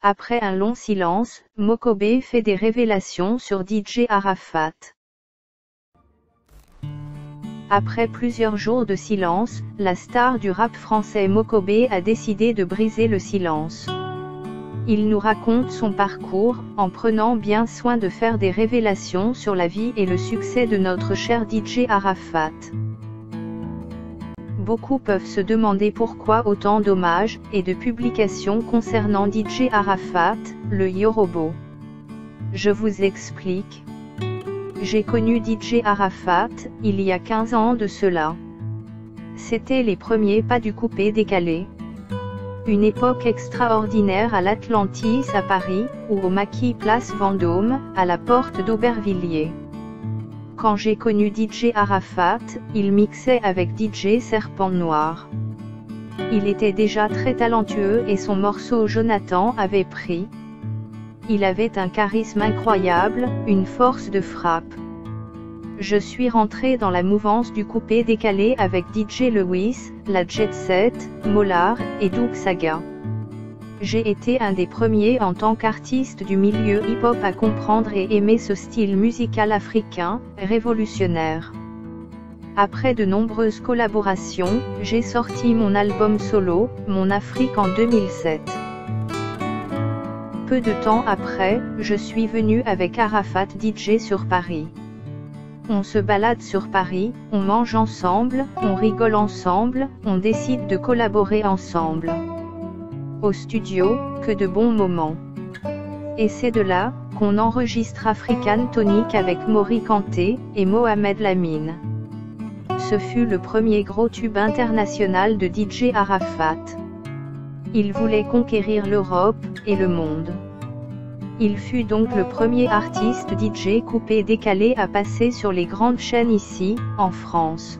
Après un long silence, Mokobe fait des révélations sur DJ Arafat. Après plusieurs jours de silence, la star du rap français Mokobe a décidé de briser le silence. Il nous raconte son parcours, en prenant bien soin de faire des révélations sur la vie et le succès de notre cher DJ Arafat. Beaucoup peuvent se demander pourquoi autant d'hommages et de publications concernant DJ Arafat, le Yorobo. Je vous explique. J'ai connu DJ Arafat, il y a 15 ans de cela. C'était les premiers pas du coupé-décalé. Une époque extraordinaire à l'Atlantis à Paris, ou au Maquis Place Vendôme, à la porte d'Aubervilliers. Quand j'ai connu DJ Arafat, il mixait avec DJ Serpent Noir. Il était déjà très talentueux et son morceau Jonathan avait pris. Il avait un charisme incroyable, une force de frappe. Je suis rentré dans la mouvance du coupé-décalé avec DJ Lewis, la Jet Set, Mollard, et Doug Saga. J'ai été un des premiers en tant qu'artiste du milieu hip-hop à comprendre et aimer ce style musical africain, révolutionnaire. Après de nombreuses collaborations, j'ai sorti mon album solo, Mon Afrique en 2007. Peu de temps après, je suis venu avec Arafat DJ sur Paris. On se balade sur Paris, on mange ensemble, on rigole ensemble, on décide de collaborer ensemble. Au studio, que de bons moments. Et c'est de là qu'on enregistre African Tonic avec Maury Kanté et Mohamed Lamine. Ce fut le premier gros tube international de DJ Arafat. Il voulait conquérir l'Europe et le monde. Il fut donc le premier artiste DJ coupé-décalé à passer sur les grandes chaînes ici, en France.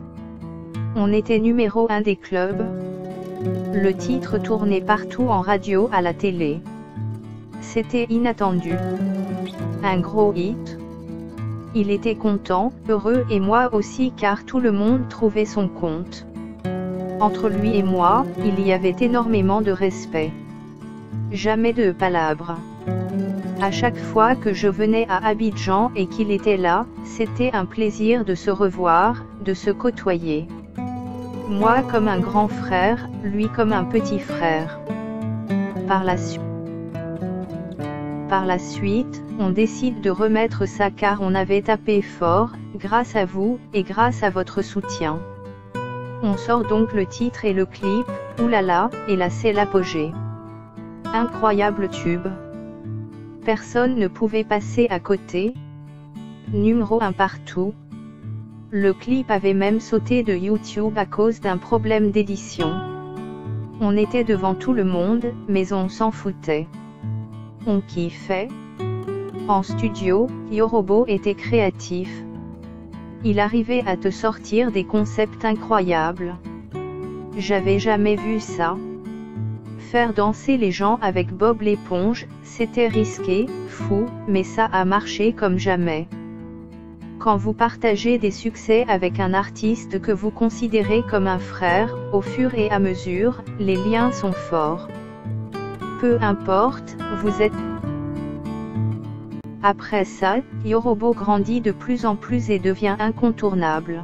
On était numéro 1 des clubs. Le titre tournait partout en radio, à la télé. C'était inattendu. Un gros hit. Il était content, heureux et moi aussi car tout le monde trouvait son compte. Entre lui et moi, il y avait énormément de respect. Jamais de palabres. À chaque fois que je venais à Abidjan et qu'il était là, c'était un plaisir de se revoir, de se côtoyer. Moi comme un grand frère, lui comme un petit frère. Par la suite, on décide de remettre ça car on avait tapé fort, grâce à vous, et grâce à votre soutien. On sort donc le titre et le clip, oulala, et là c'est l'apogée. Incroyable tube. Personne ne pouvait passer à côté. Numéro 1 partout. Le clip avait même sauté de YouTube à cause d'un problème d'édition. On était devant tout le monde, mais on s'en foutait. On kiffait. En studio, Yorobo était créatif. Il arrivait à te sortir des concepts incroyables. J'avais jamais vu ça. Faire danser les gens avec Bob l'éponge, c'était risqué, fou, mais ça a marché comme jamais. Quand vous partagez des succès avec un artiste que vous considérez comme un frère, au fur et à mesure, les liens sont forts. Peu importe, vous êtes... Après ça, Yorobo grandit de plus en plus et devient incontournable.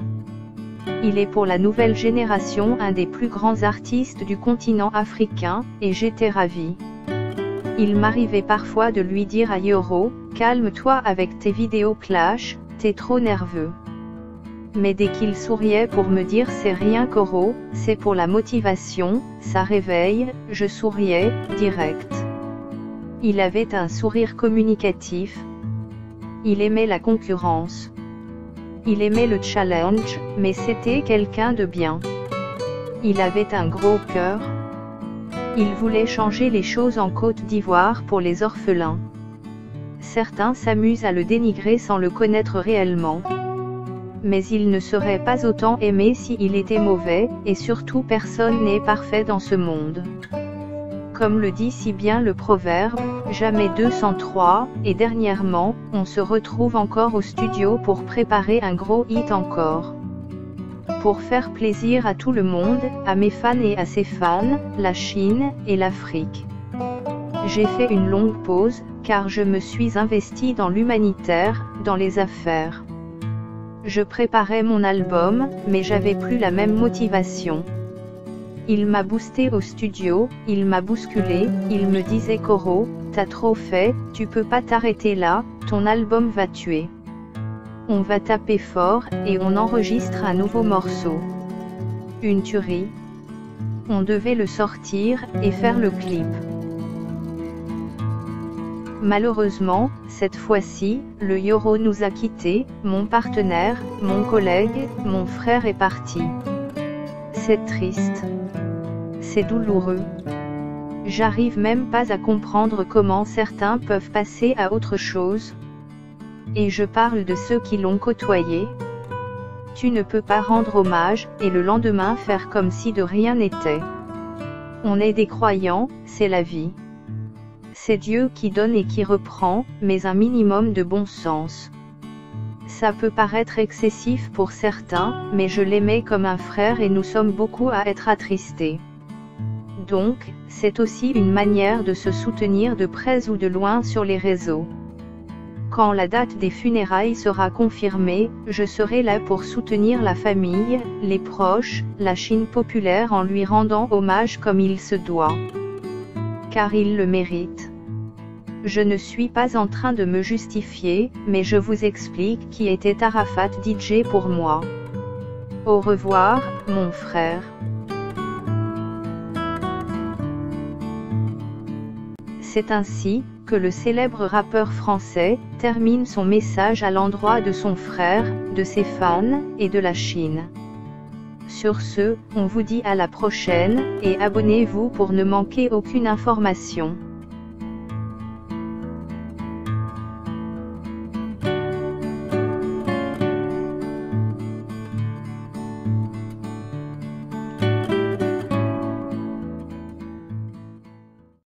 Il est pour la nouvelle génération un des plus grands artistes du continent africain, et j'étais ravie. Il m'arrivait parfois de lui dire à Yoro, calme-toi avec tes vidéos clash, t'es trop nerveux. Mais dès qu'il souriait pour me dire c'est rien Koro, c'est pour la motivation, ça réveille, je souriais, direct. Il avait un sourire communicatif. Il aimait la concurrence. Il aimait le challenge, mais c'était quelqu'un de bien. Il avait un gros cœur. Il voulait changer les choses en Côte d'Ivoire pour les orphelins. Certains s'amusent à le dénigrer sans le connaître réellement. Mais il ne serait pas autant aimé s'il était mauvais, et surtout personne n'est parfait dans ce monde. Comme le dit si bien le proverbe, jamais 203, et dernièrement, on se retrouve encore au studio pour préparer un gros hit encore. Pour faire plaisir à tout le monde, à mes fans et à ses fans, la Chine, et l'Afrique. J'ai fait une longue pause, car je me suis investi dans l'humanitaire, dans les affaires. Je préparais mon album, mais j'avais plus la même motivation. Il m'a boosté au studio, il m'a bousculé, il me disait Coro, t'as trop fait, tu peux pas t'arrêter là, ton album va tuer. On va taper fort, et on enregistre un nouveau morceau. Une tuerie. On devait le sortir, et faire le clip. Malheureusement, cette fois-ci, le Yoro nous a quittés, mon partenaire, mon collègue, mon frère est parti. C'est triste. C'est douloureux. J'arrive même pas à comprendre comment certains peuvent passer à autre chose. Et je parle de ceux qui l'ont côtoyé. Tu ne peux pas rendre hommage, et le lendemain faire comme si de rien n'était. On est des croyants, c'est la vie. C'est Dieu qui donne et qui reprend, mais un minimum de bon sens. Ça peut paraître excessif pour certains, mais je l'aimais comme un frère et nous sommes beaucoup à être attristés. Donc, c'est aussi une manière de se soutenir de près ou de loin sur les réseaux. Quand la date des funérailles sera confirmée, je serai là pour soutenir la famille, les proches, la Chine populaire en lui rendant hommage comme il se doit. Car il le mérite. Je ne suis pas en train de me justifier, mais je vous explique qui était Arafat DJ pour moi. Au revoir, mon frère. C'est ainsi que le célèbre rappeur français termine son message à l'endroit de son frère, de ses fans, et de la Chine. Sur ce, on vous dit à la prochaine, et abonnez-vous pour ne manquer aucune information.